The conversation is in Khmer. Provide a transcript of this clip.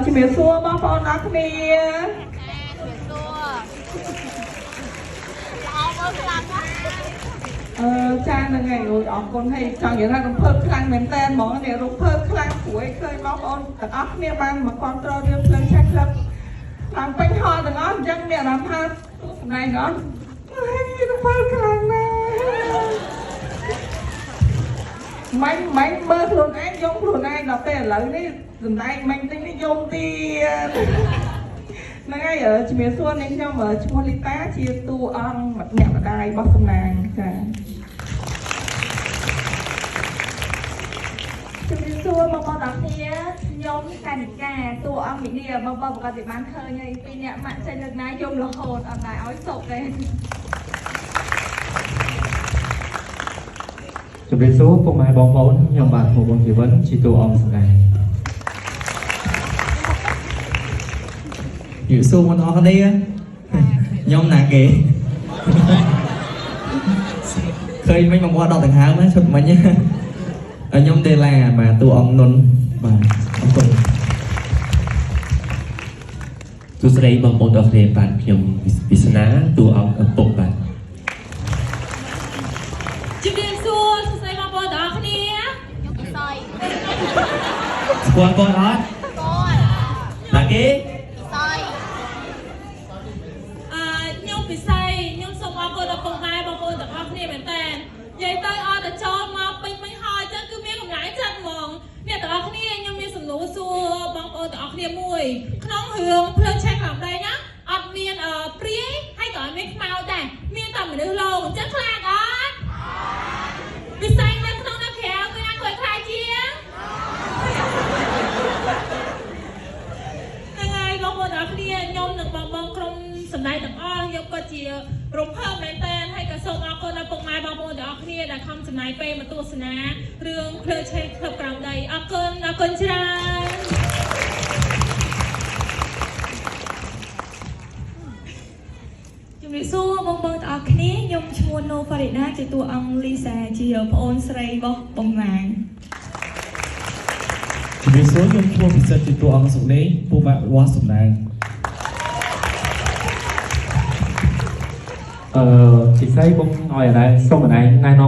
ជំរាបសួរបងប្អូនអរគ្នាចានឹងហើយអូយអរគុណហើយចង់និយាយថារំភើបខ្លាំងមែនតើហ្មងនេះរំភើបខ្លាំងព្រួយឃើញបងប្អូនទាំងអស់គ្នាបានមកគ្រប់គ្រងរឿងភ្លើងឆេះក្លឹបឡើងពេញហល់ទាំងអស់អញ្ចឹងមានអារម្មណ៍ថាសម្ដែងទាំងអស់រំភើបខ្លាំងណាស់មិនមើលខ្លួនឯងយំខ្លួនឯងដល់ពេលឥឡូវនេះសម្ដែងមិញតិចនេះយំទៀតហ្នឹងហើយជំរាបសួរនាងខ្ញុំឈ្មោះលីតាជាតួអង្គអ្នកម្ដាយរបស់សំណាងចាជំរាបសួរបងប្អូនទាំងគ្នាខ្ញុំកានិកាតួអង្គវិញ្ញាបងប្អូនប្រកាសជាបានឃើញហើយពីអ្នកម៉ាក់ចេញលើកណាយំរហូតអត់ដែរឲ្យសុខទេជំរាបសួរពុកម៉ែបងប្អូនខ្ញុំបាទឈ្មោះបងជីវិនជាតួអង្គសម្ដែងជំរាបសួរបងប្អូនគ្នាខ្ញុំណាគេឃើញមិញមកមកដល់ដង្ហើមឈុតមិញខ្ញុំទេឡាបាទតួអង្គនុនបាទអរគុណទូស្រីបងប្អូនទាំងគ្នាបាទខ្ញុំវិស្នាតួអង្គឪពុកបាទជំរាបសួរស្រីបងប្អូនទាំងអស់គ្នាខ្ញុំពិសីស្គាល់បងអត់ស្គាល់ណាគេខ្ញុំពិសីខ្ញុំសូមអរគុណដល់ពុកម៉ែបងប្អូនទាំងអស់គ្នាមែនតើនិយាយទៅអត់ទៅចូលមកពេញមិញហើយចឹងគឺមានកម្លាំងចិត្តហ្មងអ្នកទាំងអស់គ្នាខ្ញុំមានសំណួរសួរបងប្អូនទាំងអស់គ្នាមួយក្នុងរឿងភ្លើងឆេះក្រោមដីណាអត់មានព្រាយហើយក៏អត់មានខ្មោចដែរមានតែមនុស្សលោអញ្ចឹងខ្លាចអត់ពិសីនៅក្នុងនៅក្រៅគឺណាគាត់ខ្លាចជាហ្នឹងហើយបងប្អូនទាំងអស់គ្នាខ្ញុំនិងបងក្រុមសម្ដែងទាំងអស់ខ្ញុំក៏ជារំភើបមែនតើហើយក៏សូមអរគុណដល់ពុកម៉ែបងប្អូនទាំងអស់គ្នាដែលខំចំណាយពេលមកទស្សនារឿងភ្លើងឆេះក្លឹបក្រោមដីអរគុណច្រើនជំរាបសួរបងប្អូនទាំងអស់គ្នាខ្ញុំឈ្មោះណូហ្វារីដាជាតួអង្គលីសាជាប្អូនស្រីរបស់បងណាងជំរាបសួរខ្ញុំឈ្មោះពិសិដ្ឋជាតួអង្គសុកលេងពូម៉ាក់របស់សំណាងchị thấy bông ngồi ở đây xong rồi này nay nó